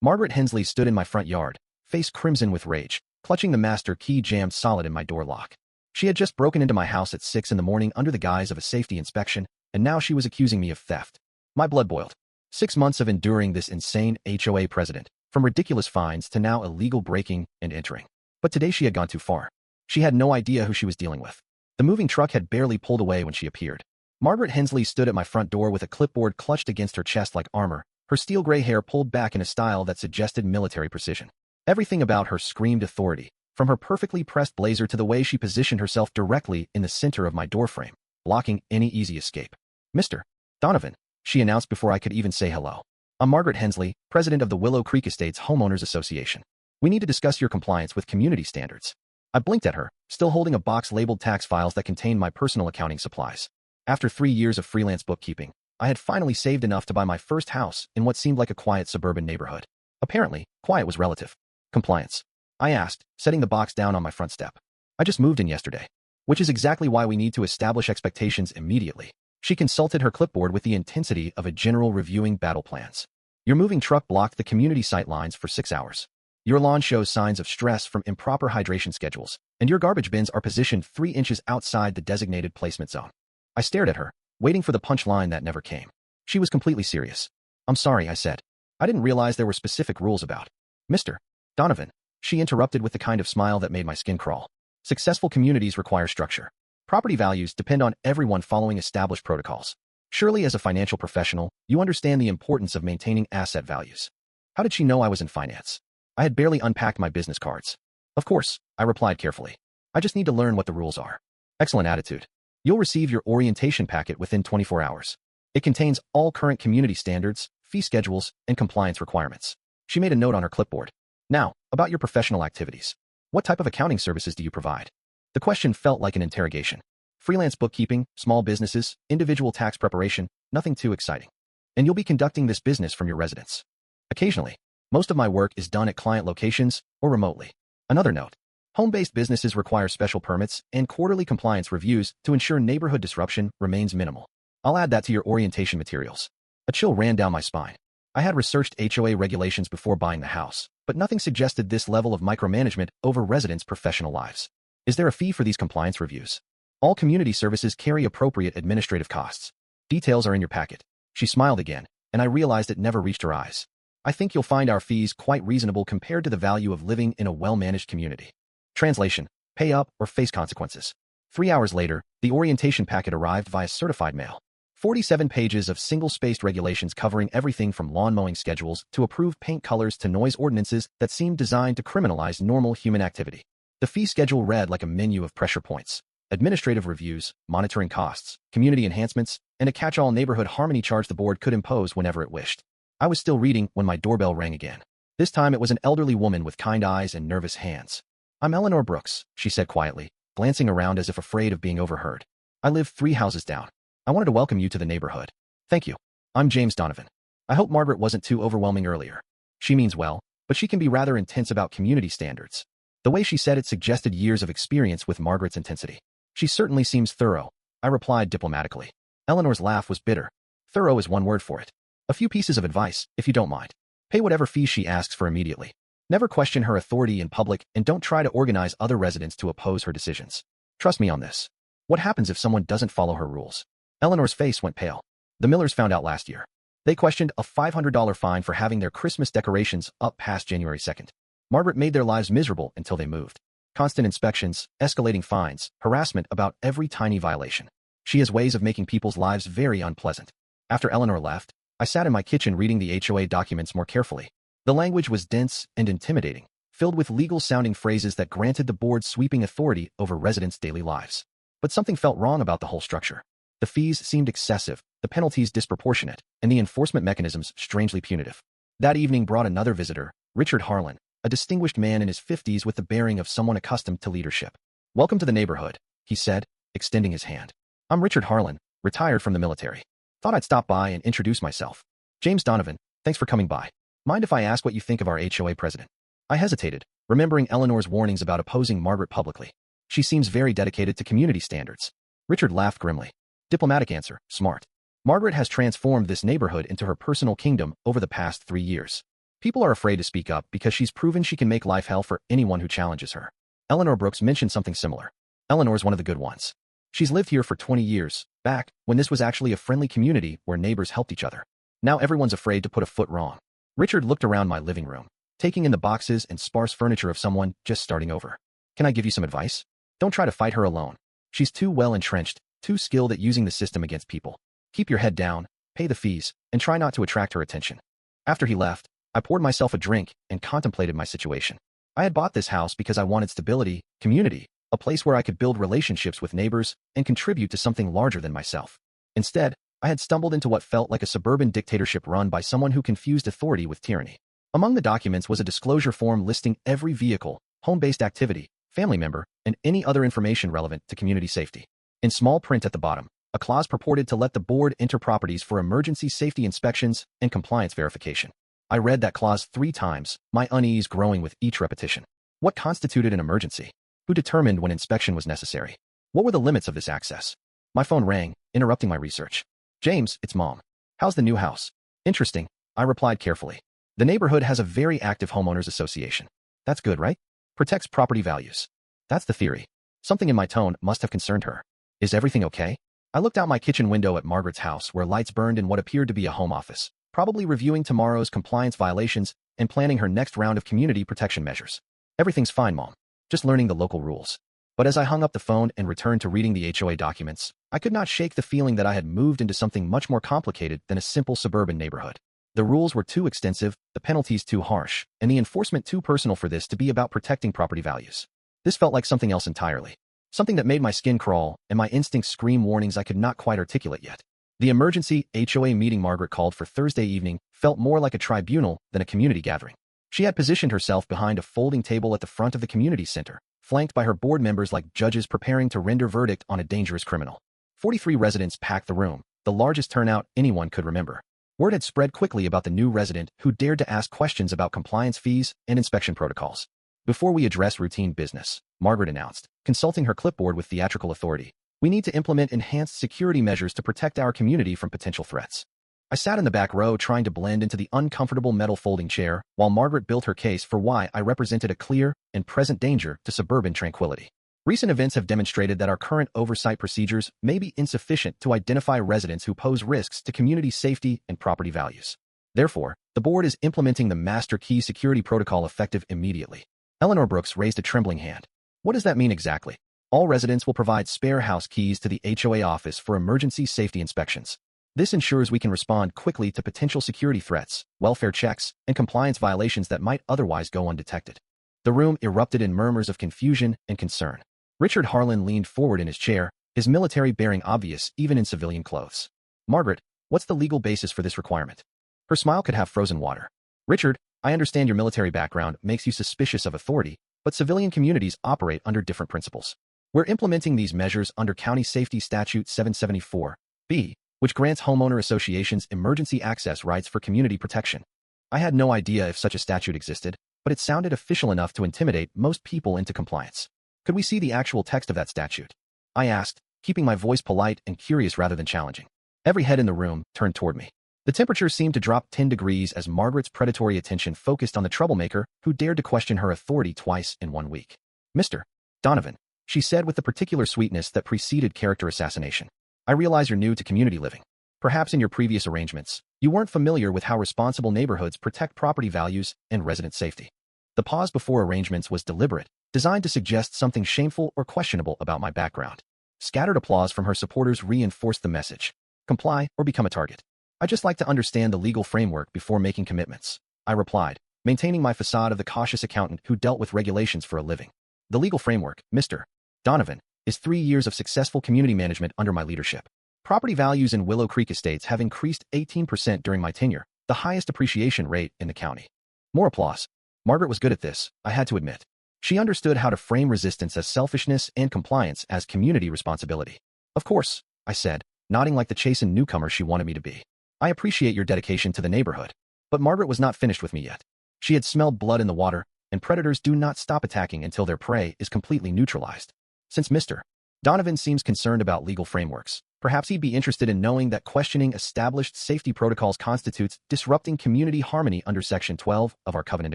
Margaret Hensley stood in my front yard, face crimson with rage, clutching the master key jammed solid in my door lock. She had just broken into my house at 6 in the morning under the guise of a safety inspection, and now she was accusing me of theft. My blood boiled. 6 months of enduring this insane HOA president, from ridiculous fines to now illegal breaking and entering. But today she had gone too far. She had no idea who she was dealing with. The moving truck had barely pulled away when she appeared. Margaret Hensley stood at my front door with a clipboard clutched against her chest like armor, her steel gray hair pulled back in a style that suggested military precision. Everything about her screamed authority, from her perfectly pressed blazer to the way she positioned herself directly in the center of my doorframe, blocking any easy escape. "Mr. Donovan," she announced before I could even say hello. "I'm Margaret Hensley, president of the Willow Creek Estates Homeowners Association. We need to discuss your compliance with community standards." I blinked at her, still holding a box labeled tax files that contained my personal accounting supplies. After 3 years of freelance bookkeeping, I had finally saved enough to buy my first house in what seemed like a quiet suburban neighborhood. Apparently, quiet was relative. "Compliance?" I asked, setting the box down on my front step. "I just moved in yesterday." "Which is exactly why we need to establish expectations immediately." She consulted her clipboard with the intensity of a general reviewing battle plans. "Your moving truck blocked the community sight lines for 6 hours. Your lawn shows signs of stress from improper hydration schedules, and your garbage bins are positioned 3 inches outside the designated placement zone." I stared at her, waiting for the punchline that never came. She was completely serious. "I'm sorry," I said. "I didn't realize there were specific rules about." "Mr. Donovan," she interrupted with the kind of smile that made my skin crawl. "Successful communities require structure. Property values depend on everyone following established protocols. Surely as a financial professional, you understand the importance of maintaining asset values." How did she know I was in finance? I had barely unpacked my business cards. "Of course," I replied carefully. "I just need to learn what the rules are." "Excellent attitude. You'll receive your orientation packet within 24 hours. It contains all current community standards, fee schedules, and compliance requirements." She made a note on her clipboard. "Now, about your professional activities. What type of accounting services do you provide?" The question felt like an interrogation. "Freelance bookkeeping, small businesses, individual tax preparation, nothing too exciting." "And you'll be conducting this business from your residence?" "Occasionally. Most of my work is done at client locations or remotely." Another note. "Home-based businesses require special permits and quarterly compliance reviews to ensure neighborhood disruption remains minimal. I'll add that to your orientation materials." A chill ran down my spine. I had researched HOA regulations before buying the house, but nothing suggested this level of micromanagement over residents' professional lives. "Is there a fee for these compliance reviews?" "All community services carry appropriate administrative costs. Details are in your packet." She smiled again, and I realized it never reached her eyes. "I think you'll find our fees quite reasonable compared to the value of living in a well-managed community." Translation: pay up or face consequences. 3 hours later, the orientation packet arrived via certified mail. 47 pages of single-spaced regulations covering everything from lawn mowing schedules to approved paint colors to noise ordinances that seemed designed to criminalize normal human activity. The fee schedule read like a menu of pressure points: administrative reviews, monitoring costs, community enhancements, and a catch-all neighborhood harmony charge the board could impose whenever it wished. I was still reading when my doorbell rang again. This time it was an elderly woman with kind eyes and nervous hands. "I'm Eleanor Brooks," she said quietly, glancing around as if afraid of being overheard. "I live 3 houses down. I wanted to welcome you to the neighborhood." "Thank you. I'm James Donovan." I hope Margaret wasn't too overwhelming earlier. She means well, but she can be rather intense about community standards. The way she said it suggested years of experience with Margaret's intensity. "She certainly seems thorough," I replied diplomatically. Eleanor's laugh was bitter. "Thorough is one word for it. A few pieces of advice, if you don't mind. Pay whatever fees she asks for immediately. Never question her authority in public, and don't try to organize other residents to oppose her decisions. Trust me on this." "What happens if someone doesn't follow her rules?" Eleanor's face went pale. "The Millers found out last year. They questioned a $500 fine for having their Christmas decorations up past January 2nd. Margaret made their lives miserable until they moved. Constant inspections, escalating fines, harassment about every tiny violation. She has ways of making people's lives very unpleasant." After Eleanor left, I sat in my kitchen reading the HOA documents more carefully. The language was dense and intimidating, filled with legal-sounding phrases that granted the board sweeping authority over residents' daily lives. But something felt wrong about the whole structure. The fees seemed excessive, the penalties disproportionate, and the enforcement mechanisms strangely punitive. That evening brought another visitor, Richard Harlan, a distinguished man in his 50s with the bearing of someone accustomed to leadership. "Welcome to the neighborhood," he said, extending his hand. "I'm Richard Harlan, retired from the military. Thought I'd stop by and introduce myself. James Donovan, thanks for coming by. Mind if I ask what you think of our HOA president?" I hesitated, remembering Eleanor's warnings about opposing Margaret publicly. "She seems very dedicated to community standards." Richard laughed grimly. "Diplomatic answer, smart. Margaret has transformed this neighborhood into her personal kingdom over the past 3 years. People are afraid to speak up because she's proven she can make life hell for anyone who challenges her. Eleanor Brooks mentioned something similar. Eleanor's one of the good ones. She's lived here for 20 years, back when this was actually a friendly community where neighbors helped each other. Now everyone's afraid to put a foot wrong. Richard looked around my living room, taking in the boxes and sparse furniture of someone just starting over. Can I give you some advice? Don't try to fight her alone. She's too well entrenched, too skilled at using the system against people. Keep your head down, pay the fees, and try not to attract her attention. After he left, I poured myself a drink and contemplated my situation. I had bought this house because I wanted stability, community, a place where I could build relationships with neighbors and contribute to something larger than myself. Instead, I had stumbled into what felt like a suburban dictatorship run by someone who confused authority with tyranny. Among the documents was a disclosure form listing every vehicle, home-based activity, family member, and any other information relevant to community safety. In small print at the bottom, a clause purported to let the board enter properties for emergency safety inspections and compliance verification. I read that clause 3 times, my unease growing with each repetition. What constituted an emergency? Who determined when inspection was necessary? What were the limits of this access? My phone rang, interrupting my research. James, it's Mom. How's the new house? Interesting, I replied carefully. The neighborhood has a very active homeowners association. That's good, right? Protects property values. That's the theory. Something in my tone must have concerned her. Is everything okay? I looked out my kitchen window at Margaret's house where lights burned in what appeared to be a home office, probably reviewing tomorrow's compliance violations and planning her next round of community protection measures. Everything's fine, Mom. Just learning the local rules. But as I hung up the phone and returned to reading the HOA documents, I could not shake the feeling that I had moved into something much more complicated than a simple suburban neighborhood. The rules were too extensive, the penalties too harsh, and the enforcement too personal for this to be about protecting property values. This felt like something else entirely. Something that made my skin crawl and my instincts scream warnings I could not quite articulate yet. The emergency HOA meeting Margaret called for Thursday evening felt more like a tribunal than a community gathering. She had positioned herself behind a folding table at the front of the community center, flanked by her board members like judges preparing to render verdict on a dangerous criminal. 43 residents packed the room, the largest turnout anyone could remember. Word had spread quickly about the new resident who dared to ask questions about compliance fees and inspection protocols. Before we address routine business, Margaret announced, consulting her clipboard with theatrical authority, we need to implement enhanced security measures to protect our community from potential threats. I sat in the back row trying to blend into the uncomfortable metal folding chair while Margaret built her case for why I represented a clear and present danger to suburban tranquility. Recent events have demonstrated that our current oversight procedures may be insufficient to identify residents who pose risks to community safety and property values. Therefore, the board is implementing the Master Key Security Protocol effective immediately. Eleanor Brooks raised a trembling hand. What does that mean exactly? All residents will provide spare house keys to the HOA office for emergency safety inspections. This ensures we can respond quickly to potential security threats, welfare checks, and compliance violations that might otherwise go undetected. The room erupted in murmurs of confusion and concern. Richard Harlan leaned forward in his chair, his military bearing obvious even in civilian clothes. Margaret, what's the legal basis for this requirement? Her smile could have frozen water. Richard, I understand your military background makes you suspicious of authority, but civilian communities operate under different principles. We're implementing these measures under County Safety Statute 774B, which grants homeowner associations emergency access rights for community protection. I had no idea if such a statute existed, but it sounded official enough to intimidate most people into compliance. Could we see the actual text of that statute? I asked, keeping my voice polite and curious rather than challenging. Every head in the room turned toward me. The temperature seemed to drop 10 degrees as Margaret's predatory attention focused on the troublemaker who dared to question her authority twice in 1 week. Mr. Donovan, she said with the particular sweetness that preceded character assassination. I realize you're new to community living. Perhaps in your previous arrangements, you weren't familiar with how responsible neighborhoods protect property values and resident safety. The pause before arrangements was deliberate, designed to suggest something shameful or questionable about my background. Scattered applause from her supporters reinforced the message. Comply or become a target. I just like to understand the legal framework before making commitments, I replied, maintaining my facade of the cautious accountant who dealt with regulations for a living. The legal framework, Mr. Donovan, is 3 years of successful community management under my leadership. Property values in Willow Creek Estates have increased 18% during my tenure, the highest appreciation rate in the county. More applause. Margaret was good at this, I had to admit. She understood how to frame resistance as selfishness and compliance as community responsibility. Of course, I said, nodding like the chastened newcomer she wanted me to be. I appreciate your dedication to the neighborhood. But Margaret was not finished with me yet. She had smelled blood in the water, and predators do not stop attacking until their prey is completely neutralized. Since Mr. Donovan seems concerned about legal frameworks, Perhaps he'd be interested in knowing that questioning established safety protocols constitutes disrupting community harmony under Section 12 of our covenant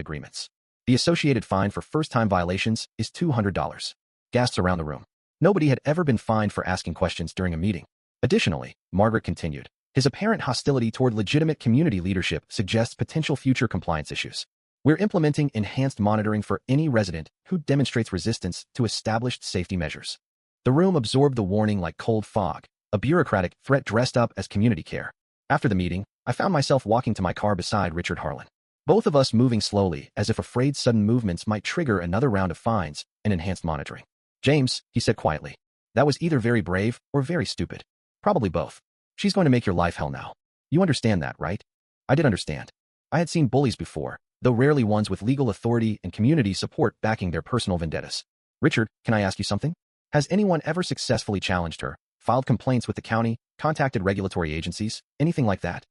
agreements. The associated fine for first-time violations is $200. Gasps around the room. Nobody had ever been fined for asking questions during a meeting. Additionally, Margaret continued, his apparent hostility toward legitimate community leadership suggests potential future compliance issues. We're implementing enhanced monitoring for any resident who demonstrates resistance to established safety measures. The room absorbed the warning like cold fog, a bureaucratic threat dressed up as community care. After the meeting, I found myself walking to my car beside Richard Harlan. Both of us moving slowly, as if afraid sudden movements might trigger another round of fines and enhanced monitoring. James, he said quietly, that was either very brave or very stupid. Probably both. She's going to make your life hell now. You understand that, right? I did understand. I had seen bullies before, though rarely ones with legal authority and community support backing their personal vendettas. Richard, can I ask you something? Has anyone ever successfully challenged her, filed complaints with the county, contacted regulatory agencies, anything like that?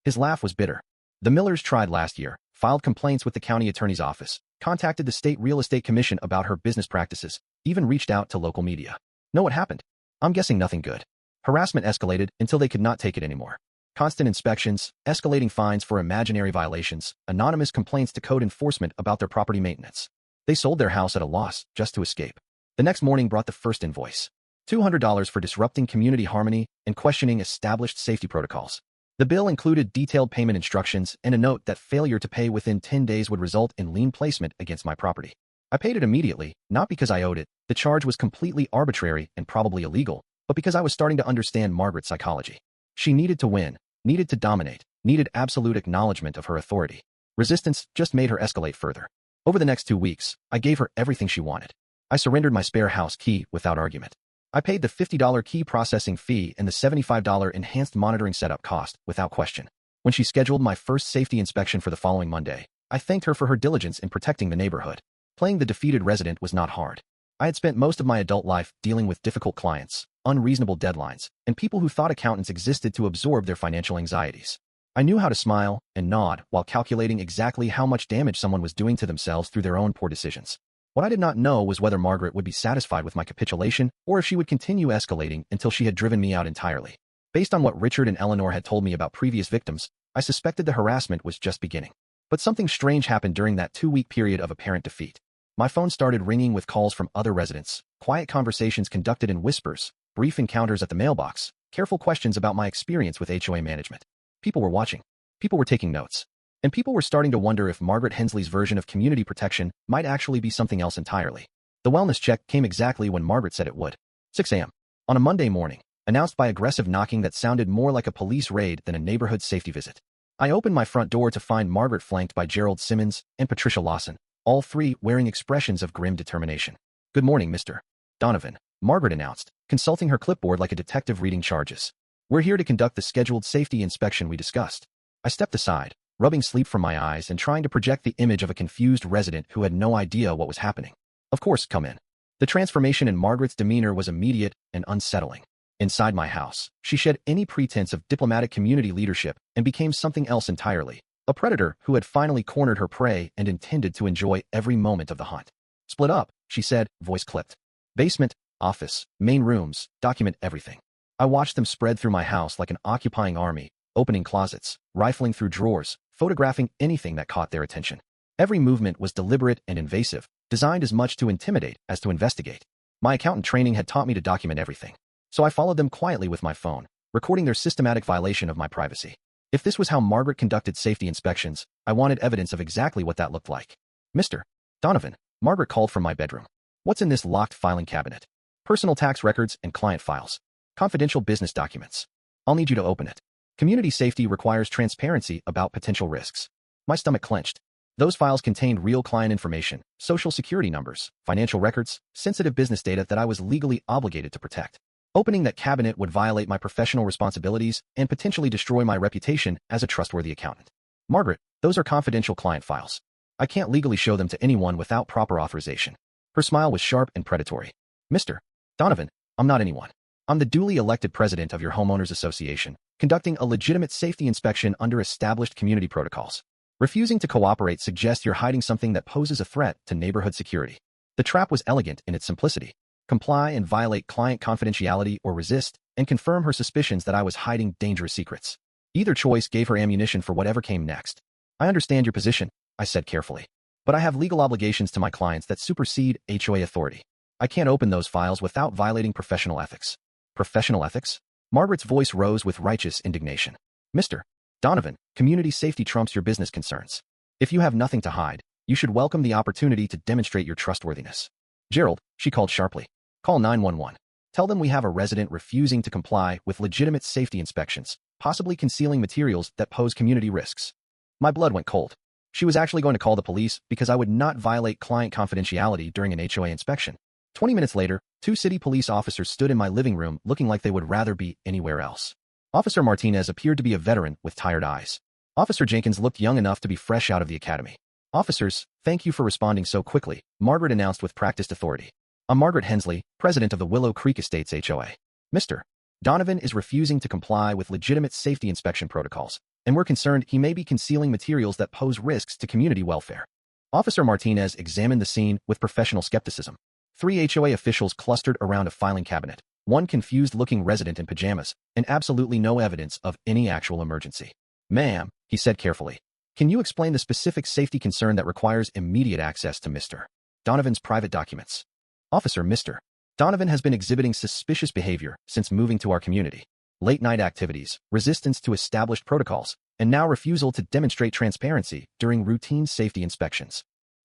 His laugh was bitter. The Millers tried last year, filed complaints with the county attorney's office, contacted the state real estate commission about her business practices, even reached out to local media. Know what happened? I'm guessing nothing good. Harassment escalated until they could not take it anymore. Constant inspections, escalating fines for imaginary violations, anonymous complaints to code enforcement about their property maintenance. They sold their house at a loss just to escape. The next morning brought the first invoice. $200 for disrupting community harmony and questioning established safety protocols. The bill included detailed payment instructions and a note that failure to pay within 10 days would result in lien placement against my property. I paid it immediately, not because I owed it. The charge was completely arbitrary and probably illegal, but because I was starting to understand Margaret's psychology. She needed to win, needed to dominate, needed absolute acknowledgement of her authority. Resistance just made her escalate further. Over the next 2 weeks, I gave her everything she wanted. I surrendered my spare house key without argument. I paid the $50 key processing fee and the $75 enhanced monitoring setup cost without question. When she scheduled my first safety inspection for the following Monday, I thanked her for her diligence in protecting the neighborhood. Playing the defeated resident was not hard. I had spent most of my adult life dealing with difficult clients, unreasonable deadlines, and people who thought accountants existed to absorb their financial anxieties. I knew how to smile and nod while calculating exactly how much damage someone was doing to themselves through their own poor decisions. What I did not know was whether Margaret would be satisfied with my capitulation or if she would continue escalating until she had driven me out entirely. Based on what Richard and Eleanor had told me about previous victims, I suspected the harassment was just beginning. But something strange happened during that 2-week period of apparent defeat. My phone started ringing with calls from other residents, quiet conversations conducted in whispers, brief encounters at the mailbox, careful questions about my experience with HOA management. People were watching. People were taking notes. And people were starting to wonder if Margaret Hensley's version of community protection might actually be something else entirely. The wellness check came exactly when Margaret said it would. 6 a.m. on a Monday morning, announced by aggressive knocking that sounded more like a police raid than a neighborhood safety visit. I opened my front door to find Margaret flanked by Gerald Simmons and Patricia Lawson, all three wearing expressions of grim determination. Good morning, Mr. Donovan, Margaret announced, consulting her clipboard like a detective reading charges. We're here to conduct the scheduled safety inspection we discussed. I stepped aside, rubbing sleep from my eyes and trying to project the image of a confused resident who had no idea what was happening. Of course, come in. The transformation in Margaret's demeanor was immediate and unsettling. Inside my house, she shed any pretense of diplomatic community leadership and became something else entirely, a predator who had finally cornered her prey and intended to enjoy every moment of the hunt. Split up, she said, voice clipped. Basement, office, main rooms, document everything. I watched them spread through my house like an occupying army, opening closets, rifling through drawers, photographing anything that caught their attention. Every movement was deliberate and invasive, designed as much to intimidate as to investigate. My accountant training had taught me to document everything, so I followed them quietly with my phone, recording their systematic violation of my privacy. If this was how Margaret conducted safety inspections, I wanted evidence of exactly what that looked like. Mr. Donovan, Margaret called from my bedroom. What's in this locked filing cabinet? Personal tax records and client files. Confidential business documents. I'll need you to open it. Community safety requires transparency about potential risks. My stomach clenched. Those files contained real client information, social security numbers, financial records, sensitive business data that I was legally obligated to protect. Opening that cabinet would violate my professional responsibilities and potentially destroy my reputation as a trustworthy accountant. Margaret, those are confidential client files. I can't legally show them to anyone without proper authorization. Her smile was sharp and predatory. Mr. Donovan, I'm not anyone. I'm the duly elected president of your homeowners association, conducting a legitimate safety inspection under established community protocols. Refusing to cooperate suggests you're hiding something that poses a threat to neighborhood security. The trap was elegant in its simplicity. comply and violate client confidentiality, or resist and confirm her suspicions that I was hiding dangerous secrets. Either choice gave her ammunition for whatever came next. I understand your position, I said carefully. But I have legal obligations to my clients that supersede HOA authority. I can't open those files without violating professional ethics. Professional ethics? Margaret's voice rose with righteous indignation. Mr. Donovan, community safety trumps your business concerns. If you have nothing to hide, you should welcome the opportunity to demonstrate your trustworthiness. Gerald, she called sharply. Call 911. Tell them we have a resident refusing to comply with legitimate safety inspections, possibly concealing materials that pose community risks. My blood went cold. She was actually going to call the police because I would not violate client confidentiality during an HOA inspection. 20 minutes later, 2 city police officers stood in my living room looking like they would rather be anywhere else. Officer Martinez appeared to be a veteran with tired eyes. Officer Jenkins looked young enough to be fresh out of the academy. Officers, thank you for responding so quickly, Margaret announced with practiced authority. I'm Margaret Hensley, president of the Willow Creek Estates HOA. Mr. Donovan is refusing to comply with legitimate safety inspection protocols, and we're concerned he may be concealing materials that pose risks to community welfare. Officer Martinez examined the scene with professional skepticism. 3 HOA officials clustered around a filing cabinet, 1 confused-looking resident in pajamas, and absolutely no evidence of any actual emergency. Ma'am, he said carefully, can you explain the specific safety concern that requires immediate access to Mr. Donovan's private documents? Officer, Mr. Donovan has been exhibiting suspicious behavior since moving to our community. Late-night activities, resistance to established protocols, and now refusal to demonstrate transparency during routine safety inspections.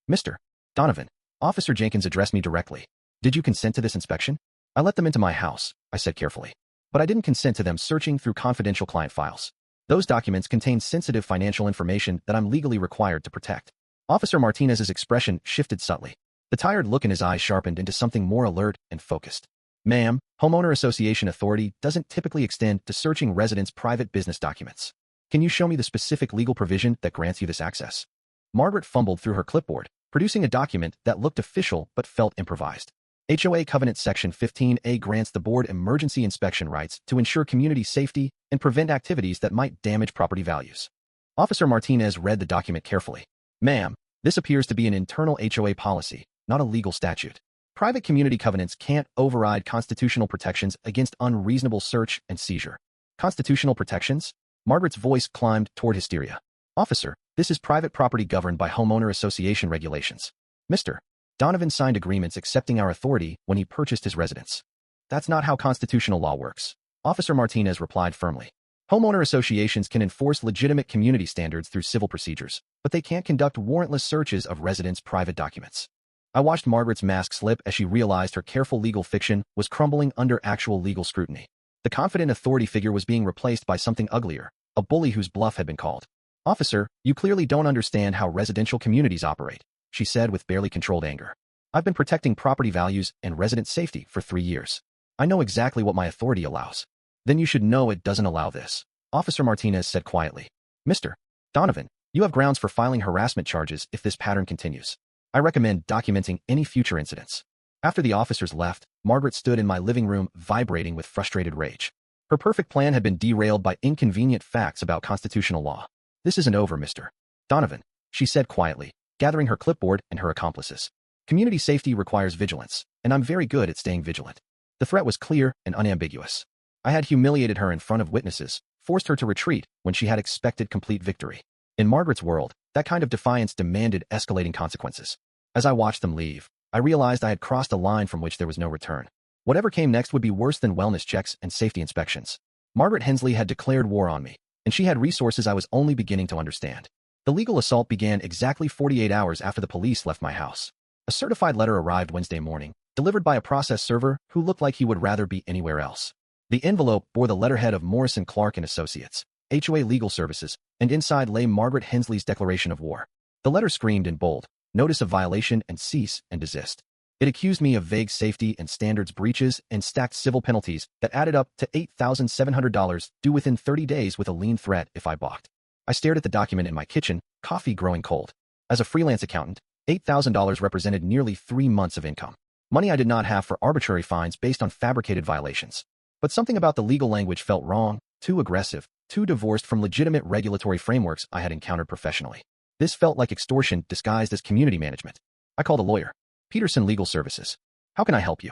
Mr. Donovan, Officer Jenkins addressed me directly. Did you consent to this inspection? I let them into my house, I said carefully. But I didn't consent to them searching through confidential client files. Those documents contain sensitive financial information that I'm legally required to protect. Officer Martinez's expression shifted subtly. The tired look in his eyes sharpened into something more alert and focused. Ma'am, homeowner association authority doesn't typically extend to searching residents' private business documents. Can you show me the specific legal provision that grants you this access? Margaret fumbled through her clipboard, producing a document that looked official but felt improvised. HOA Covenant Section 15A grants the board emergency inspection rights to ensure community safety and prevent activities that might damage property values. Officer Martinez read the document carefully. Ma'am, this appears to be an internal HOA policy, not a legal statute. Private community covenants can't override constitutional protections against unreasonable search and seizure. Constitutional protections? Margaret's voice climbed toward hysteria. Officer, this is private property governed by homeowner association regulations. Mr. Donovan signed agreements accepting our authority when he purchased his residence. That's not how constitutional law works. Officer Martinez replied firmly. Homeowner associations can enforce legitimate community standards through civil procedures, but they can't conduct warrantless searches of residents' private documents. I watched Margaret's mask slip as she realized her careful legal fiction was crumbling under actual legal scrutiny. The confident authority figure was being replaced by something uglier, a bully whose bluff had been called. Officer, you clearly don't understand how residential communities operate, she said with barely controlled anger. I've been protecting property values and resident safety for 3 years. I know exactly what my authority allows. Then you should know it doesn't allow this, Officer Martinez said quietly. Mr. Donovan, you have grounds for filing harassment charges if this pattern continues. I recommend documenting any future incidents. After the officers left, Margaret stood in my living room vibrating with frustrated rage. Her perfect plan had been derailed by inconvenient facts about constitutional law. This isn't over, Mr. Donovan, she said quietly, gathering her clipboard and her accomplices. Community safety requires vigilance, and I'm very good at staying vigilant. The threat was clear and unambiguous. I had humiliated her in front of witnesses, forced her to retreat when she had expected complete victory. In Margaret's world, that kind of defiance demanded escalating consequences. As I watched them leave, I realized I had crossed a line from which there was no return. Whatever came next would be worse than wellness checks and safety inspections. Margaret Hensley had declared war on me, and she had resources I was only beginning to understand. The legal assault began exactly 48 hours after the police left my house. A certified letter arrived Wednesday morning, delivered by a process server who looked like he would rather be anywhere else. The envelope bore the letterhead of Morrison Clark and Associates, HOA Legal Services, and inside lay Margaret Hensley's declaration of war. The letter screamed in bold, notice of violation and cease and desist. It accused me of vague safety and standards breaches and stacked civil penalties that added up to $8,700 due within 30 days with a lien threat if I balked. I stared at the document in my kitchen, coffee growing cold. As a freelance accountant, $8,000 represented nearly 3 months of income. Money I did not have for arbitrary fines based on fabricated violations. But something about the legal language felt wrong, too aggressive, too divorced from legitimate regulatory frameworks I had encountered professionally. This felt like extortion disguised as community management. I called a lawyer. Peterson Legal Services. How can I help you?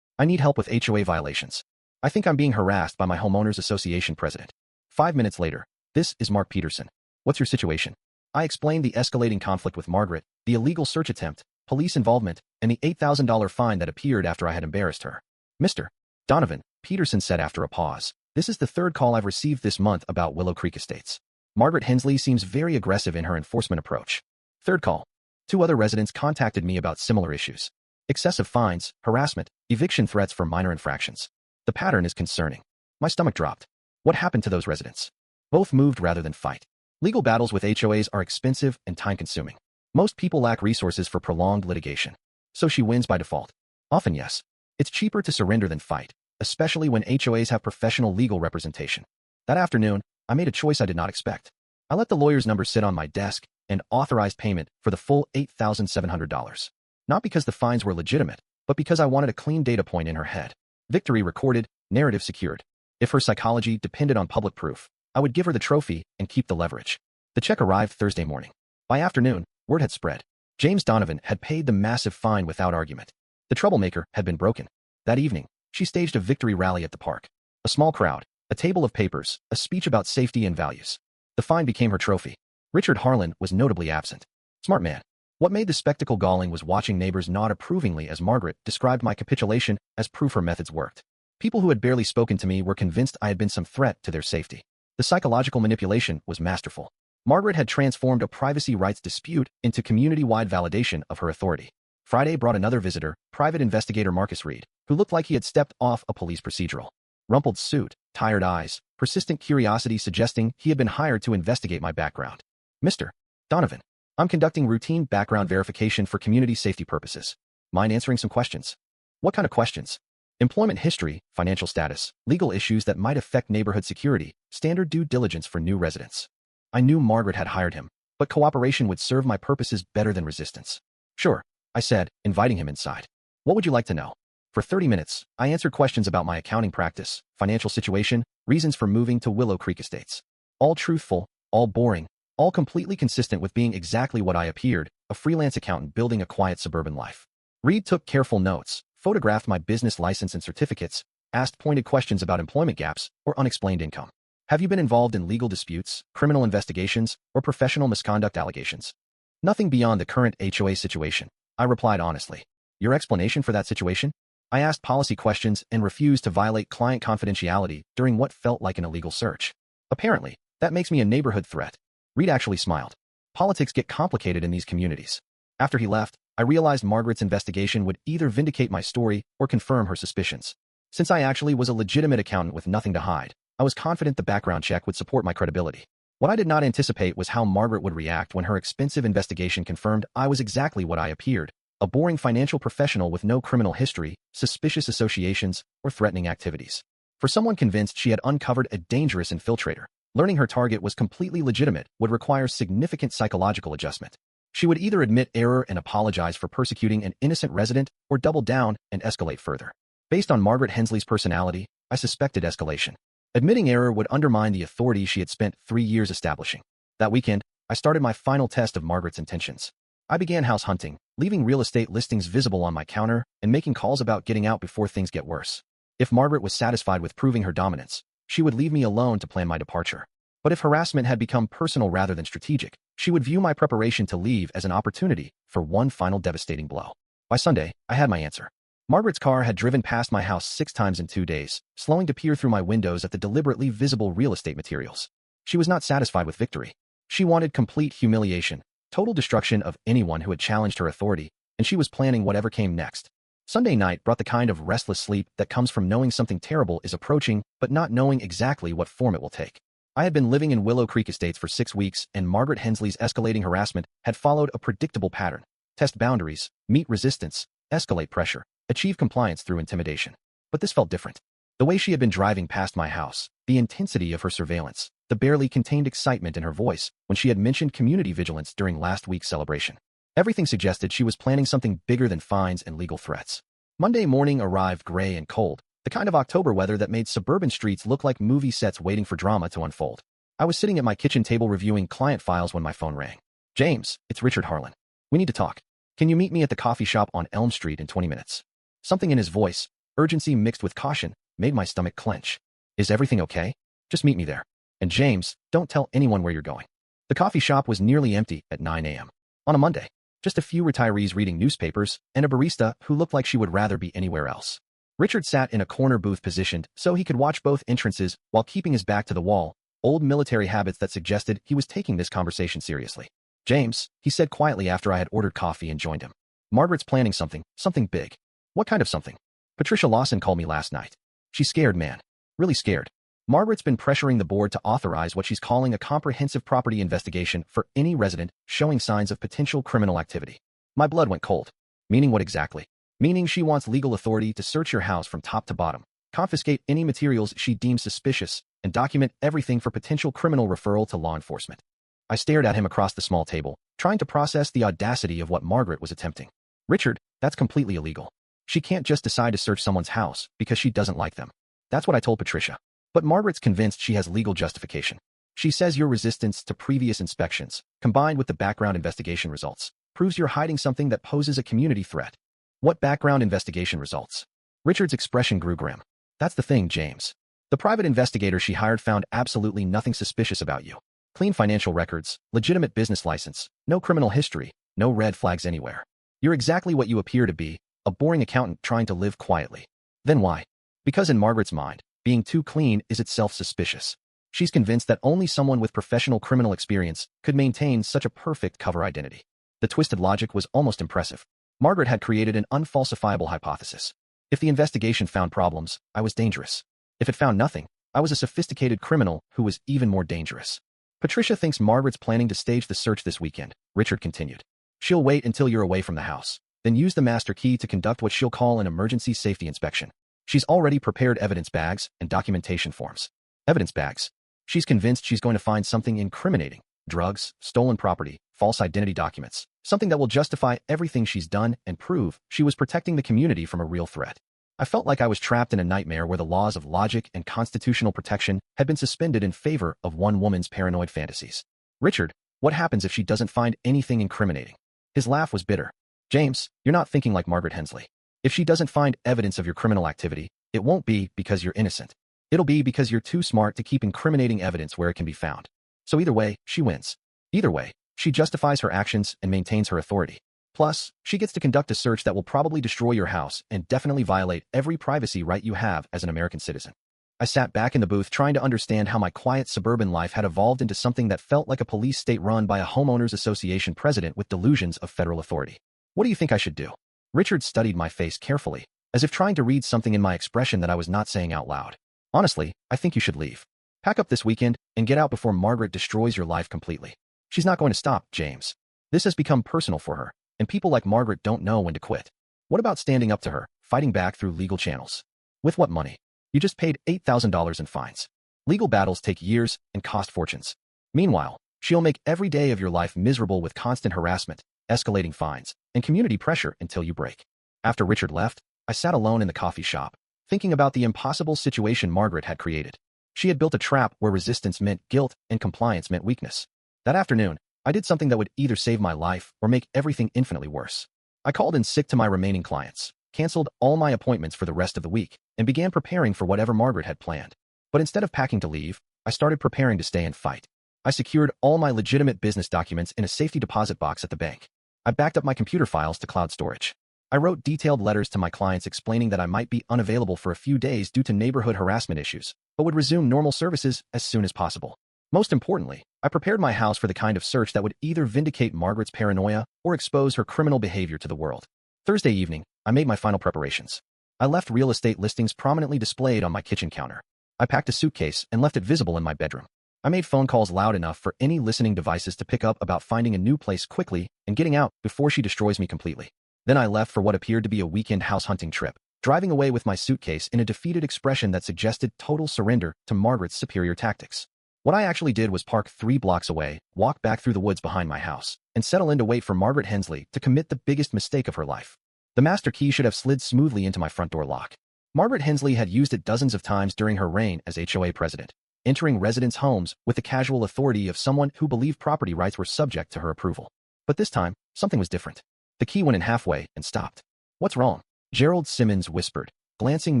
I need help with HOA violations. I think I'm being harassed by my homeowners association president. 5 minutes later, this is Mark Peterson. What's your situation? I explained the escalating conflict with Margaret, the illegal search attempt, police involvement, and the $8,000 fine that appeared after I had embarrassed her. Mr. Donovan, Peterson said after a pause, this is the third call I've received this month about Willow Creek Estates. Margaret Hensley seems very aggressive in her enforcement approach. Third call. 2 other residents contacted me about similar issues. Excessive fines, harassment, eviction threats for minor infractions. The pattern is concerning. My stomach dropped. What happened to those residents? Both moved rather than fight. Legal battles with HOAs are expensive and time-consuming. Most people lack resources for prolonged litigation. So she wins by default. Often yes. It's cheaper to surrender than fight, especially when HOAs have professional legal representation. That afternoon, I made a choice I did not expect. I let the lawyer's number sit on my desk and authorized payment for the full $8,700. Not because the fines were legitimate, but because I wanted a clean data point in her head. Victory recorded, narrative secured. If her psychology depended on public proof, I would give her the trophy and keep the leverage. The check arrived Thursday morning. By afternoon, word had spread. James Donovan had paid the massive fine without argument. The troublemaker had been broken. That evening, she staged a victory rally at the park. A small crowd, a table of papers, a speech about safety and values. The fine became her trophy. Richard Harlan was notably absent. Smart man. What made the spectacle galling was watching neighbors nod approvingly as Margaret described my capitulation as proof her methods worked. People who had barely spoken to me were convinced I had been some threat to their safety. The psychological manipulation was masterful. Margaret had transformed a privacy rights dispute into community-wide validation of her authority. Friday brought another visitor, private investigator Marcus Reed, who looked like he had stepped off a police procedural. Rumpled suit, tired eyes, persistent curiosity suggesting he had been hired to investigate my background. Mr. Donovan, I'm conducting routine background verification for community safety purposes. Mind answering some questions? What kind of questions? Employment history, financial status, legal issues that might affect neighborhood security, standard due diligence for new residents. I knew Margaret had hired him, but cooperation would serve my purposes better than resistance. Sure, I said, inviting him inside. What would you like to know? For 30 minutes, I answered questions about my accounting practice, financial situation, reasons for moving to Willow Creek Estates. All truthful, all boring, all completely consistent with being exactly what I appeared, a freelance accountant building a quiet suburban life. Reed took careful notes, photographed my business license and certificates, asked pointed questions about employment gaps or unexplained income. Have you been involved in legal disputes, criminal investigations, or professional misconduct allegations? Nothing beyond the current HOA situation, I replied honestly. Your explanation for that situation? I asked policy questions and refused to violate client confidentiality during what felt like an illegal search. Apparently, that makes me a neighborhood threat. Reed actually smiled. Politics get complicated in these communities. After he left, I realized Margaret's investigation would either vindicate my story or confirm her suspicions. Since I actually was a legitimate accountant with nothing to hide, I was confident the background check would support my credibility. What I did not anticipate was how Margaret would react when her expensive investigation confirmed I was exactly what I appeared, a boring financial professional with no criminal history, suspicious associations, or threatening activities. For someone convinced she had uncovered a dangerous infiltrator, learning her target was completely legitimate would require significant psychological adjustment. She would either admit error and apologize for persecuting an innocent resident or double down and escalate further. Based on Margaret Hensley's personality, I suspected escalation. Admitting error would undermine the authority she had spent 3 years establishing. That weekend, I started my final test of Margaret's intentions. I began house hunting, leaving real estate listings visible on my counter and making calls about getting out before things get worse. If Margaret was satisfied with proving her dominance, she would leave me alone to plan my departure. But if harassment had become personal rather than strategic, she would view my preparation to leave as an opportunity for one final devastating blow. By Sunday, I had my answer. Margaret's car had driven past my house 6 times in 2 days, slowing to peer through my windows at the deliberately visible real estate materials. She was not satisfied with victory. She wanted complete humiliation, total destruction of anyone who had challenged her authority, and she was planning whatever came next. Sunday night brought the kind of restless sleep that comes from knowing something terrible is approaching but not knowing exactly what form it will take. I had been living in Willow Creek Estates for 6 weeks, and Margaret Hensley's escalating harassment had followed a predictable pattern. Test boundaries, meet resistance, escalate pressure, achieve compliance through intimidation. But this felt different. The way she had been driving past my house, the intensity of her surveillance, the barely contained excitement in her voice when she had mentioned community vigilance during last week's celebration. Everything suggested she was planning something bigger than fines and legal threats. Monday morning arrived gray and cold, the kind of October weather that made suburban streets look like movie sets waiting for drama to unfold. I was sitting at my kitchen table reviewing client files when my phone rang. James, it's Richard Harlan. We need to talk. Can you meet me at the coffee shop on Elm Street in 20 minutes? Something in his voice, urgency mixed with caution, made my stomach clench. Is everything okay? Just meet me there. And James, don't tell anyone where you're going. The coffee shop was nearly empty at 9 a.m. on a Monday. Just a few retirees reading newspapers and a barista who looked like she would rather be anywhere else. Richard sat in a corner booth positioned so he could watch both entrances while keeping his back to the wall, old military habits that suggested he was taking this conversation seriously. James, he said quietly after I had ordered coffee and joined him. Margaret's planning something big. What kind of something? Patricia Lawson called me last night. She's scared, man. Really scared. Margaret's been pressuring the board to authorize what she's calling a comprehensive property investigation for any resident showing signs of potential criminal activity. My blood went cold. Meaning what exactly? Meaning she wants legal authority to search your house from top to bottom, confiscate any materials she deems suspicious, and document everything for potential criminal referral to law enforcement. I stared at him across the small table, trying to process the audacity of what Margaret was attempting. Richard, that's completely illegal. She can't just decide to search someone's house because she doesn't like them. That's what I told Patricia. But Margaret's convinced she has legal justification. She says your resistance to previous inspections, combined with the background investigation results, proves you're hiding something that poses a community threat. What background investigation results? Richard's expression grew grim. That's the thing, James. The private investigator she hired found absolutely nothing suspicious about you. Clean financial records, legitimate business license, no criminal history, no red flags anywhere. You're exactly what you appear to be, a boring accountant trying to live quietly. Then why? Because in Margaret's mind, being too clean is itself suspicious. She's convinced that only someone with professional criminal experience could maintain such a perfect cover identity. The twisted logic was almost impressive. Margaret had created an unfalsifiable hypothesis. If the investigation found problems, I was dangerous. If it found nothing, I was a sophisticated criminal who was even more dangerous. Patricia thinks Margaret's planning to stage the search this weekend, Richard continued. She'll wait until you're away from the house, then use the master key to conduct what she'll call an emergency safety inspection. She's already prepared evidence bags and documentation forms. Evidence bags. She's convinced she's going to find something incriminating. Drugs, stolen property, false identity documents. Something that will justify everything she's done and prove she was protecting the community from a real threat. I felt like I was trapped in a nightmare where the laws of logic and constitutional protection had been suspended in favor of one woman's paranoid fantasies. Richard, what happens if she doesn't find anything incriminating? His laugh was bitter. James, you're not thinking like Margaret Hensley. If she doesn't find evidence of your criminal activity, it won't be because you're innocent. It'll be because you're too smart to keep incriminating evidence where it can be found. So either way, she wins. Either way, she justifies her actions and maintains her authority. Plus, she gets to conduct a search that will probably destroy your house and definitely violate every privacy right you have as an American citizen. I sat back in the booth trying to understand how my quiet suburban life had evolved into something that felt like a police state run by a homeowners association president with delusions of federal authority. What do you think I should do? Richard studied my face carefully, as if trying to read something in my expression that I was not saying out loud. Honestly, I think you should leave. Pack up this weekend and get out before Margaret destroys your life completely. She's not going to stop, James. This has become personal for her, and people like Margaret don't know when to quit. What about standing up to her, fighting back through legal channels? With what money? You just paid $8,000 in fines. Legal battles take years and cost fortunes. Meanwhile, she'll make every day of your life miserable with constant harassment, escalating fines, and community pressure until you break. After Richard left, I sat alone in the coffee shop, thinking about the impossible situation Margaret had created. She had built a trap where resistance meant guilt and compliance meant weakness. That afternoon, I did something that would either save my life or make everything infinitely worse. I called in sick to my remaining clients, canceled all my appointments for the rest of the week, and began preparing for whatever Margaret had planned. But instead of packing to leave, I started preparing to stay and fight. I secured all my legitimate business documents in a safety deposit box at the bank. I backed up my computer files to cloud storage. I wrote detailed letters to my clients explaining that I might be unavailable for a few days due to neighborhood harassment issues, but would resume normal services as soon as possible. Most importantly, I prepared my house for the kind of search that would either vindicate Margaret's paranoia or expose her criminal behavior to the world. Thursday evening, I made my final preparations. I left real estate listings prominently displayed on my kitchen counter. I packed a suitcase and left it visible in my bedroom. I made phone calls loud enough for any listening devices to pick up about finding a new place quickly and getting out before she destroys me completely. Then I left for what appeared to be a weekend house hunting trip, driving away with my suitcase in a defeated expression that suggested total surrender to Margaret's superior tactics. What I actually did was park 3 blocks away, walk back through the woods behind my house, and settle in to wait for Margaret Hensley to commit the biggest mistake of her life. The master key should have slid smoothly into my front door lock. Margaret Hensley had used it dozens of times during her reign as HOA president, entering residents' homes with the casual authority of someone who believed property rights were subject to her approval. But this time, something was different. The key went in halfway and stopped. "What's wrong?" Gerald Simmons whispered. glancing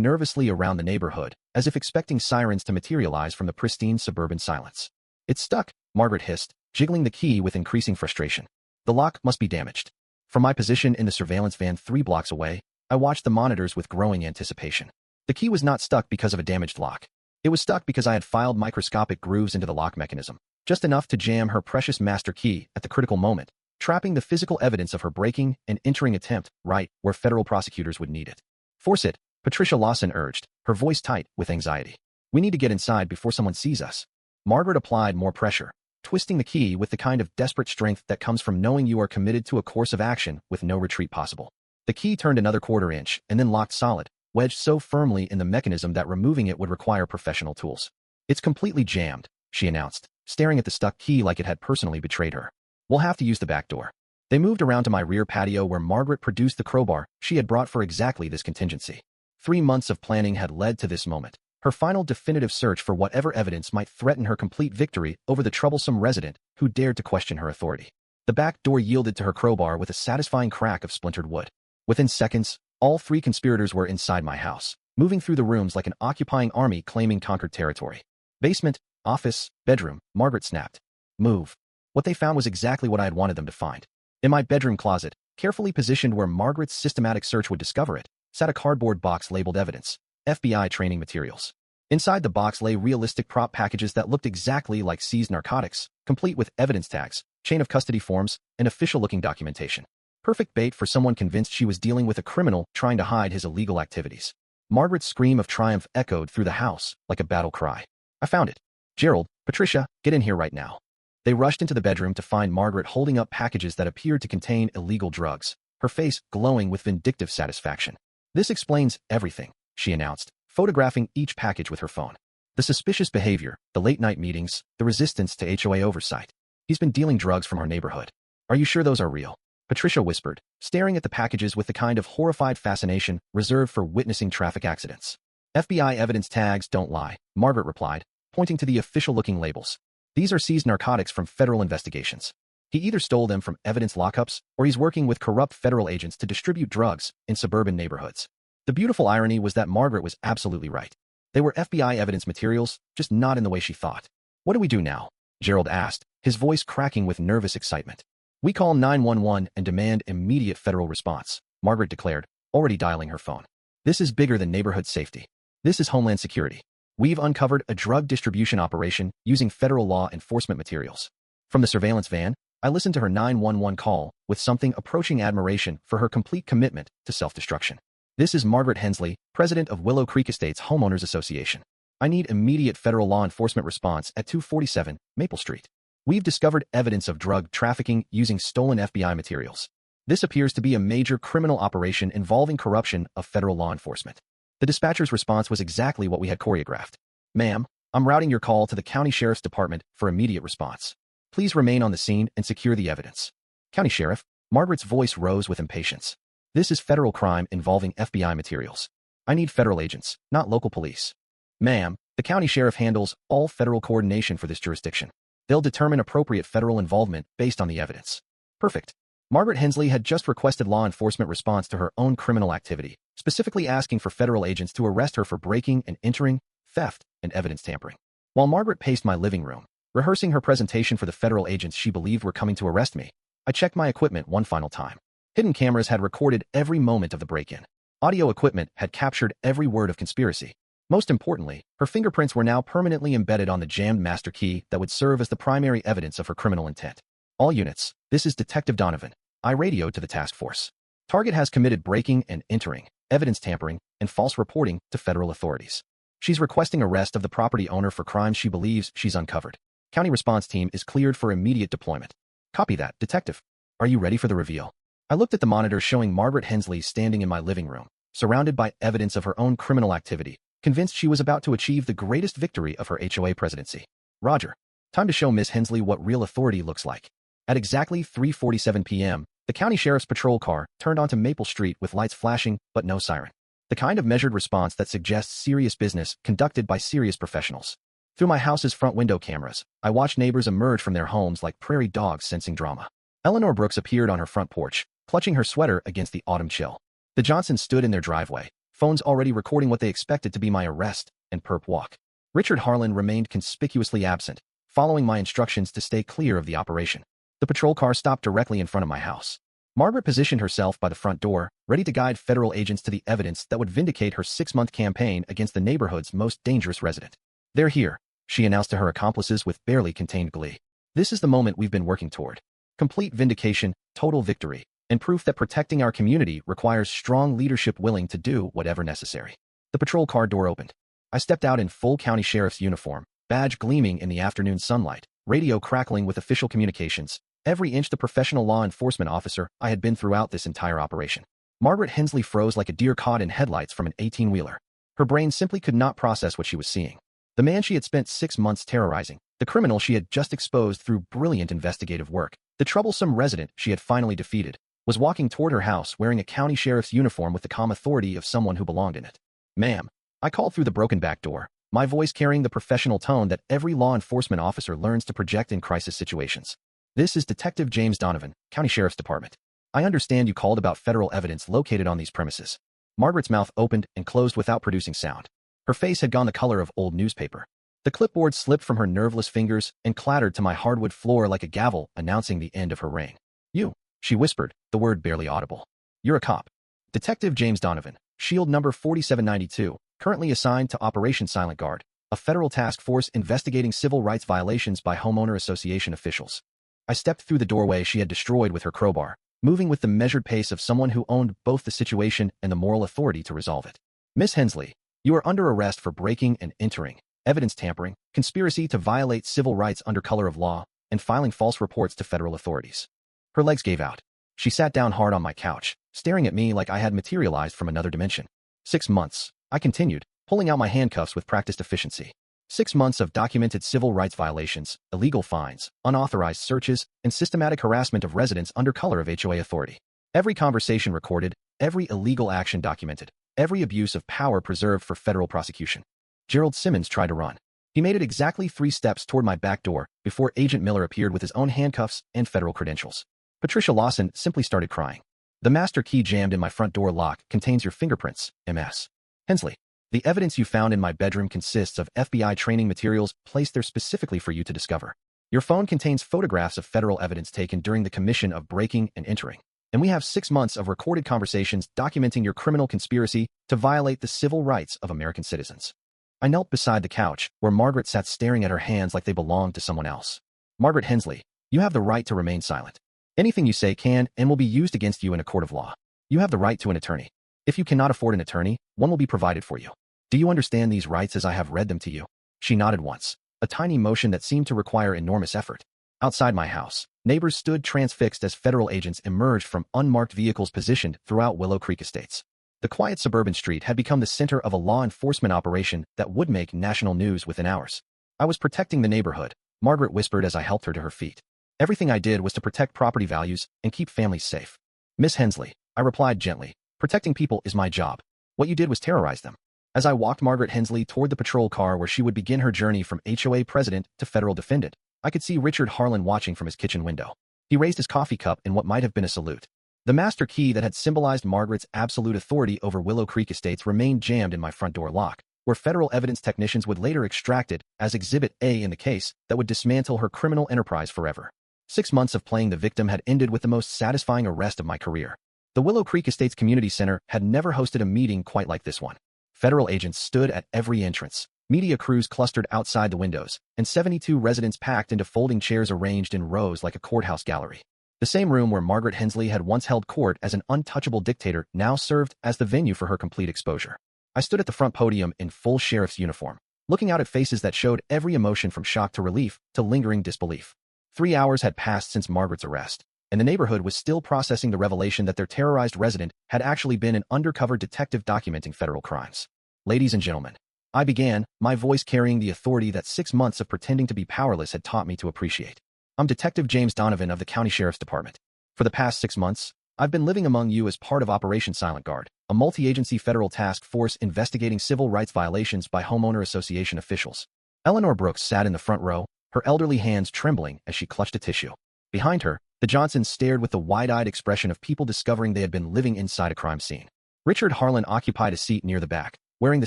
nervously around the neighborhood, as if expecting sirens to materialize from the pristine suburban silence. "It's stuck," Margaret hissed, jiggling the key with increasing frustration. "The lock must be damaged." From my position in the surveillance van 3 blocks away, I watched the monitors with growing anticipation. The key was not stuck because of a damaged lock. It was stuck because I had filed microscopic grooves into the lock mechanism, just enough to jam her precious master key at the critical moment, trapping the physical evidence of her breaking and entering attempt right where federal prosecutors would need it. "Force it," Patricia Lawson urged, her voice tight with anxiety. "We need to get inside before someone sees us." Margaret applied more pressure, twisting the key with the kind of desperate strength that comes from knowing you are committed to a course of action with no retreat possible. The key turned another quarter inch and then locked solid, wedged so firmly in the mechanism that removing it would require professional tools. "It's completely jammed," she announced, staring at the stuck key like it had personally betrayed her. "We'll have to use the back door." They moved around to my rear patio where Margaret produced the crowbar she had brought for exactly this contingency. 3 months of planning had led to this moment, her final definitive search for whatever evidence might threaten her complete victory over the troublesome resident who dared to question her authority. The back door yielded to her crowbar with a satisfying crack of splintered wood. Within seconds, all 3 conspirators were inside my house, moving through the rooms like an occupying army claiming conquered territory. "Basement, office, bedroom," Margaret snapped. "Move." What they found was exactly what I had wanted them to find. In my bedroom closet, carefully positioned where Margaret's systematic search would discover it, sat a cardboard box labeled evidence, FBI training materials. Inside the box lay realistic prop packages that looked exactly like seized narcotics, complete with evidence tags, chain of custody forms, and official-looking documentation. Perfect bait for someone convinced she was dealing with a criminal trying to hide his illegal activities. Margaret's scream of triumph echoed through the house like a battle cry. "I found it. Gerald, Patricia, get in here right now." They rushed into the bedroom to find Margaret holding up packages that appeared to contain illegal drugs, her face glowing with vindictive satisfaction. "This explains everything," she announced, photographing each package with her phone. "The suspicious behavior, the late-night meetings, the resistance to HOA oversight. He's been dealing drugs from our neighborhood. Are you sure those are real?" Patricia whispered, staring at the packages with the kind of horrified fascination reserved for witnessing traffic accidents. "FBI evidence tags don't lie," Margaret replied, pointing to the official-looking labels. "These are seized narcotics from federal investigations. He either stole them from evidence lockups or he's working with corrupt federal agents to distribute drugs in suburban neighborhoods." The beautiful irony was that Margaret was absolutely right. They were FBI evidence materials, just not in the way she thought. "What do we do now?" Gerald asked, his voice cracking with nervous excitement. "We call 911 and demand immediate federal response," Margaret declared, already dialing her phone. "This is bigger than neighborhood safety. This is Homeland Security. We've uncovered a drug distribution operation using federal law enforcement materials." From the surveillance van, I listened to her 911 call with something approaching admiration for her complete commitment to self-destruction. "This is Margaret Hensley, president of Willow Creek Estates Homeowners Association. I need immediate federal law enforcement response at 247 Maple Street. We've discovered evidence of drug trafficking using stolen FBI materials. This appears to be a major criminal operation involving corruption of federal law enforcement." The dispatcher's response was exactly what we had choreographed. "Ma'am, I'm routing your call to the County Sheriff's Department for immediate response. Please remain on the scene and secure the evidence." "County Sheriff?" Margaret's voice rose with impatience. "This is federal crime involving FBI materials. I need federal agents, not local police." "Ma'am, the County Sheriff handles all federal coordination for this jurisdiction. They'll determine appropriate federal involvement based on the evidence." "Perfect." Margaret Hensley had just requested law enforcement response to her own criminal activity, specifically asking for federal agents to arrest her for breaking and entering, theft, and evidence tampering. While Margaret paced my living room, rehearsing her presentation for the federal agents she believed were coming to arrest me, I checked my equipment one final time. Hidden cameras had recorded every moment of the break-in. Audio equipment had captured every word of conspiracy. Most importantly, her fingerprints were now permanently embedded on the jammed master key that would serve as the primary evidence of her criminal intent. "All units, this is Detective Donovan." I radioed to the task force. "Target has committed breaking and entering, evidence tampering, and false reporting to federal authorities. She's requesting arrest of the property owner for crimes she believes she's uncovered. County response team is cleared for immediate deployment." "Copy that, Detective. Are you ready for the reveal?" I looked at the monitor showing Margaret Hensley standing in my living room, surrounded by evidence of her own criminal activity, convinced she was about to achieve the greatest victory of her HOA presidency. "Roger. Time to show Miss Hensley what real authority looks like." At exactly 3:47 p.m., the county sheriff's patrol car turned onto Maple Street with lights flashing but no siren. The kind of measured response that suggests serious business conducted by serious professionals. Through my house's front window cameras, I watched neighbors emerge from their homes like prairie dogs sensing drama. Eleanor Brooks appeared on her front porch, clutching her sweater against the autumn chill. The Johnsons stood in their driveway, phones already recording what they expected to be my arrest and perp walk. Richard Harlan remained conspicuously absent, following my instructions to stay clear of the operation. The patrol car stopped directly in front of my house. Margaret positioned herself by the front door, ready to guide federal agents to the evidence that would vindicate her 6-month campaign against the neighborhood's most dangerous resident. "They're here," she announced to her accomplices with barely contained glee. "This is the moment we've been working toward. Complete vindication, total victory, and proof that protecting our community requires strong leadership willing to do whatever necessary." The patrol car door opened. I stepped out in full county sheriff's uniform, badge gleaming in the afternoon sunlight, radio crackling with official communications, every inch the professional law enforcement officer I had been throughout this entire operation. Margaret Hensley froze like a deer caught in headlights from an 18-wheeler. Her brain simply could not process what she was seeing. The man she had spent 6 months terrorizing, the criminal she had just exposed through brilliant investigative work, the troublesome resident she had finally defeated, was walking toward her house wearing a county sheriff's uniform with the calm authority of someone who belonged in it. "Ma'am," I called through the broken back door, my voice carrying the professional tone that every law enforcement officer learns to project in crisis situations. "This is Detective James Donovan, County Sheriff's Department. I understand you called about federal evidence located on these premises." Margaret's mouth opened and closed without producing sound. Her face had gone the color of old newspaper. The clipboard slipped from her nerveless fingers and clattered to my hardwood floor like a gavel announcing the end of her reign. "You," she whispered, the word barely audible. "You're a cop." "Detective James Donovan, Shield number 4792, currently assigned to Operation Silent Guard, a federal task force investigating civil rights violations by homeowner association officials." I stepped through the doorway she had destroyed with her crowbar, moving with the measured pace of someone who owned both the situation and the moral authority to resolve it. "Miss Hensley, you are under arrest for breaking and entering, evidence tampering, conspiracy to violate civil rights under color of law, and filing false reports to federal authorities." Her legs gave out. She sat down hard on my couch, staring at me like I had materialized from another dimension. 6 months, I continued, pulling out my handcuffs with practiced efficiency. 6 months of documented civil rights violations, illegal fines, unauthorized searches, and systematic harassment of residents under color of HOA authority. Every conversation recorded, every illegal action documented, every abuse of power preserved for federal prosecution. Gerald Simmons tried to run. He made it exactly 3 steps toward my back door before Agent Miller appeared with his own handcuffs and federal credentials. Patricia Lawson simply started crying. "The master key jammed in my front door lock contains your fingerprints, Ms. Hensley. The evidence you found in my bedroom consists of FBI training materials placed there specifically for you to discover. Your phone contains photographs of federal evidence taken during the commission of breaking and entering. And we have 6 months of recorded conversations documenting your criminal conspiracy to violate the civil rights of American citizens." I knelt beside the couch, where Margaret sat staring at her hands like they belonged to someone else. "Margaret Hensley, you have the right to remain silent. Anything you say can and will be used against you in a court of law. You have the right to an attorney. If you cannot afford an attorney, one will be provided for you. Do you understand these rights as I have read them to you?" She nodded once, a tiny motion that seemed to require enormous effort. Outside my house, neighbors stood transfixed as federal agents emerged from unmarked vehicles positioned throughout Willow Creek Estates. The quiet suburban street had become the center of a law enforcement operation that would make national news within hours. "I was protecting the neighborhood," Margaret whispered as I helped her to her feet. "Everything I did was to protect property values and keep families safe." "Miss Hensley," I replied gently, "protecting people is my job. What you did was terrorize them." As I walked Margaret Hensley toward the patrol car where she would begin her journey from HOA president to federal defendant, I could see Richard Harlan watching from his kitchen window. He raised his coffee cup in what might have been a salute. The master key that had symbolized Margaret's absolute authority over Willow Creek Estates remained jammed in my front door lock, where federal evidence technicians would later extract it as Exhibit A in the case that would dismantle her criminal enterprise forever. 6 months of playing the victim had ended with the most satisfying arrest of my career. The Willow Creek Estates Community Center had never hosted a meeting quite like this one. Federal agents stood at every entrance, media crews clustered outside the windows, and 72 residents packed into folding chairs arranged in rows like a courthouse gallery. The same room where Margaret Hensley had once held court as an untouchable dictator now served as the venue for her complete exposure. I stood at the front podium in full sheriff's uniform, looking out at faces that showed every emotion from shock to relief to lingering disbelief. 3 hours had passed since Margaret's arrest, and the neighborhood was still processing the revelation that their terrorized resident had actually been an undercover detective documenting federal crimes. "Ladies and gentlemen," I began, my voice carrying the authority that 6 months of pretending to be powerless had taught me to appreciate. "I'm Detective James Donovan of the County Sheriff's Department. For the past 6 months, I've been living among you as part of Operation Silent Guard, a multi-agency federal task force investigating civil rights violations by homeowner association officials." Eleanor Brooks sat in the front row, her elderly hands trembling as she clutched a tissue. Behind her, the Johnsons stared with the wide-eyed expression of people discovering they had been living inside a crime scene. Richard Harlan occupied a seat near the back, wearing the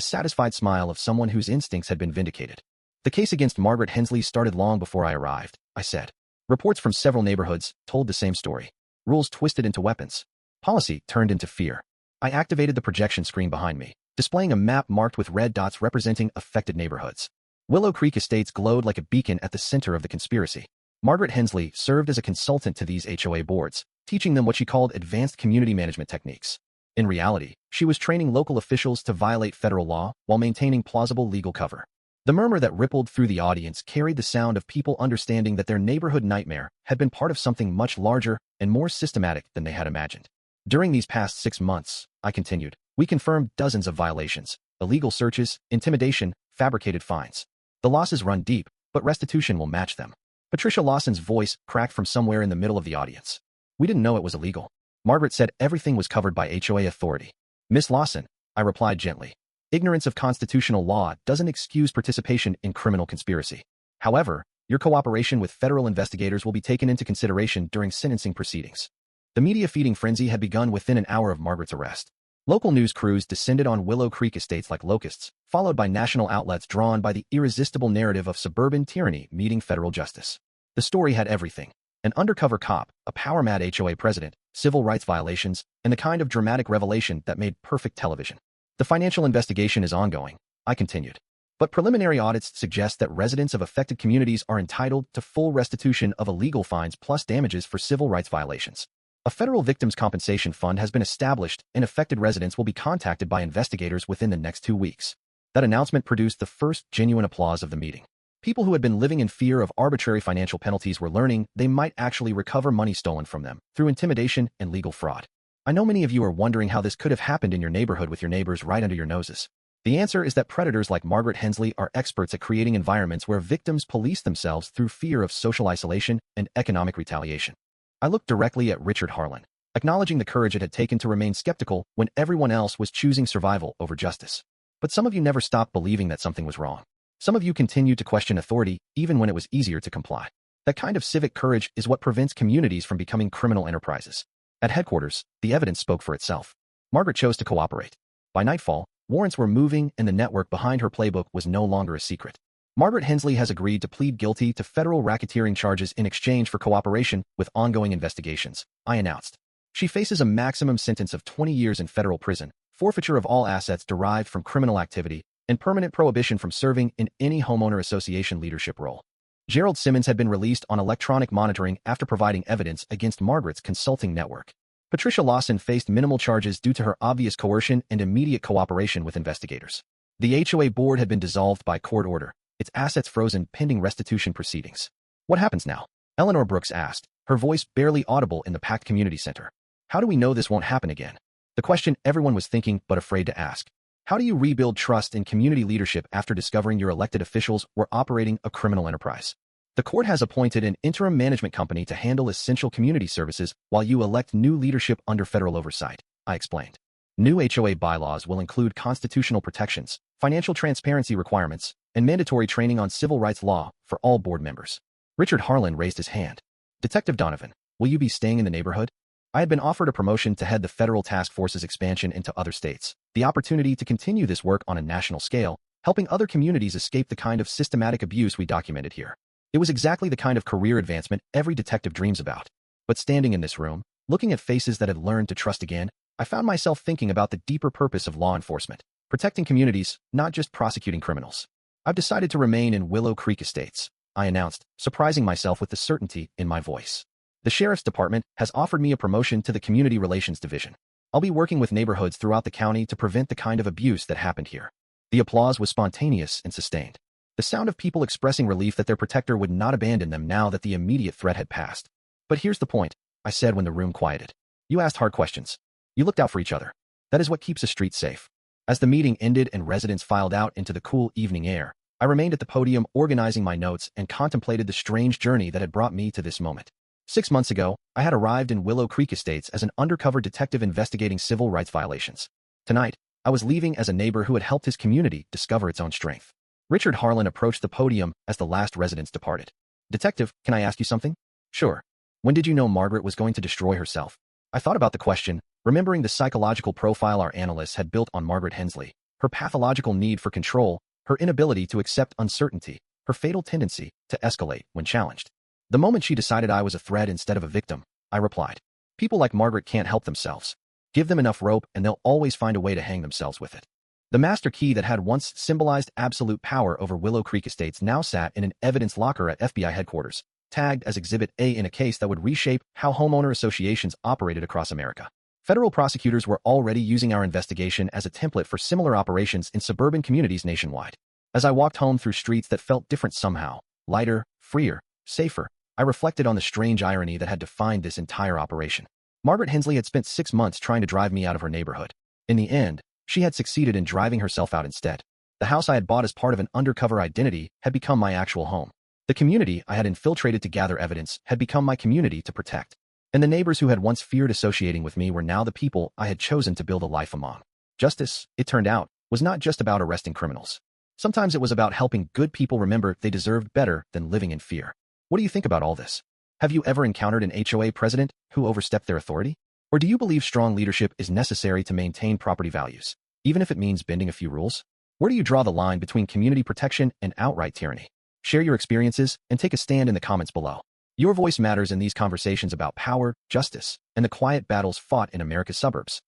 satisfied smile of someone whose instincts had been vindicated. The case against Margaret Hensley started long before I arrived, I said. Reports from several neighborhoods told the same story. Rules twisted into weapons. Policy turned into fear. I activated the projection screen behind me, displaying a map marked with red dots representing affected neighborhoods. Willow Creek Estates glowed like a beacon at the center of the conspiracy. Margaret Hensley served as a consultant to these HOA boards, teaching them what she called advanced community management techniques. In reality, she was training local officials to violate federal law while maintaining plausible legal cover. The murmur that rippled through the audience carried the sound of people understanding that their neighborhood nightmare had been part of something much larger and more systematic than they had imagined. During these past 6 months, I continued, we confirmed dozens of violations, illegal searches, intimidation, fabricated fines. The losses run deep, but restitution will match them. Patricia Lawson's voice cracked from somewhere in the middle of the audience. We didn't know it was illegal. Margaret said everything was covered by HOA authority. Miss Lawson, I replied gently. Ignorance of constitutional law doesn't excuse participation in criminal conspiracy. However, your cooperation with federal investigators will be taken into consideration during sentencing proceedings. The media feeding frenzy had begun within an hour of Margaret's arrest. Local news crews descended on Willow Creek Estates like locusts, followed by national outlets drawn by the irresistible narrative of suburban tyranny meeting federal justice. The story had everything. An undercover cop, a power-mad HOA president, civil rights violations, and the kind of dramatic revelation that made perfect television. The financial investigation is ongoing, I continued. But preliminary audits suggest that residents of affected communities are entitled to full restitution of illegal fines plus damages for civil rights violations. A federal victims' compensation fund has been established, and affected residents will be contacted by investigators within the next 2 weeks. That announcement produced the first genuine applause of the meeting. People who had been living in fear of arbitrary financial penalties were learning they might actually recover money stolen from them through intimidation and legal fraud. I know many of you are wondering how this could have happened in your neighborhood with your neighbors right under your noses. The answer is that predators like Margaret Hensley are experts at creating environments where victims police themselves through fear of social isolation and economic retaliation. I looked directly at Richard Harlan, acknowledging the courage it had taken to remain skeptical when everyone else was choosing survival over justice. But some of you never stopped believing that something was wrong. Some of you continued to question authority even when it was easier to comply. That kind of civic courage is what prevents communities from becoming criminal enterprises. At headquarters, the evidence spoke for itself. Margaret chose to cooperate. By nightfall, warrants were moving and the network behind her playbook was no longer a secret. Margaret Hensley has agreed to plead guilty to federal racketeering charges in exchange for cooperation with ongoing investigations, I announced. She faces a maximum sentence of 20 years in federal prison, forfeiture of all assets derived from criminal activity, and permanent prohibition from serving in any homeowner association leadership role. Gerald Simmons had been released on electronic monitoring after providing evidence against Margaret's consulting network. Patricia Lawson faced minimal charges due to her obvious coercion and immediate cooperation with investigators. The HOA board had been dissolved by court order, its assets frozen pending restitution proceedings. What happens now? Eleanor Brooks asked, her voice barely audible in the packed community center. How do we know this won't happen again? The question everyone was thinking but afraid to ask. How do you rebuild trust in community leadership after discovering your elected officials were operating a criminal enterprise? The court has appointed an interim management company to handle essential community services while you elect new leadership under federal oversight, I explained. New HOA bylaws will include constitutional protections, financial transparency requirements, and mandatory training on civil rights law for all board members. Richard Harlan raised his hand. Detective Donovan, will you be staying in the neighborhood? I had been offered a promotion to head the federal task force's expansion into other states, the opportunity to continue this work on a national scale, helping other communities escape the kind of systematic abuse we documented here. It was exactly the kind of career advancement every detective dreams about. But standing in this room, looking at faces that had learned to trust again, I found myself thinking about the deeper purpose of law enforcement, protecting communities, not just prosecuting criminals. I've decided to remain in Willow Creek Estates, I announced, surprising myself with the certainty in my voice. The Sheriff's Department has offered me a promotion to the Community Relations Division. I'll be working with neighborhoods throughout the county to prevent the kind of abuse that happened here. The applause was spontaneous and sustained. The sound of people expressing relief that their protector would not abandon them now that the immediate threat had passed. But here's the point, I said when the room quieted. You asked hard questions. You looked out for each other. That is what keeps a street safe. As the meeting ended and residents filed out into the cool evening air, I remained at the podium organizing my notes and contemplated the strange journey that had brought me to this moment. 6 months ago, I had arrived in Willow Creek Estates as an undercover detective investigating civil rights violations. Tonight, I was leaving as a neighbor who had helped his community discover its own strength. Richard Harlan approached the podium as the last residents departed. Detective, can I ask you something? Sure. When did you know Margaret was going to destroy herself? I thought about the question, remembering the psychological profile our analysts had built on Margaret Hensley, her pathological need for control, her inability to accept uncertainty, her fatal tendency to escalate when challenged. The moment she decided I was a threat instead of a victim, I replied, "People like Margaret can't help themselves. Give them enough rope and they'll always find a way to hang themselves with it." The master key that had once symbolized absolute power over Willow Creek Estates now sat in an evidence locker at FBI headquarters, tagged as Exhibit A in a case that would reshape how homeowner associations operated across America. Federal prosecutors were already using our investigation as a template for similar operations in suburban communities nationwide. As I walked home through streets that felt different somehow, lighter, freer, safer, I reflected on the strange irony that had defined this entire operation. Margaret Hensley had spent 6 months trying to drive me out of her neighborhood. In the end, she had succeeded in driving herself out instead. The house I had bought as part of an undercover identity had become my actual home. The community I had infiltrated to gather evidence had become my community to protect. And the neighbors who had once feared associating with me were now the people I had chosen to build a life among. Justice, it turned out, was not just about arresting criminals. Sometimes it was about helping good people remember they deserved better than living in fear. What do you think about all this? Have you ever encountered an HOA president who overstepped their authority? Or do you believe strong leadership is necessary to maintain property values, even if it means bending a few rules? Where do you draw the line between community protection and outright tyranny? Share your experiences and take a stand in the comments below. Your voice matters in these conversations about power, justice, and the quiet battles fought in America's suburbs.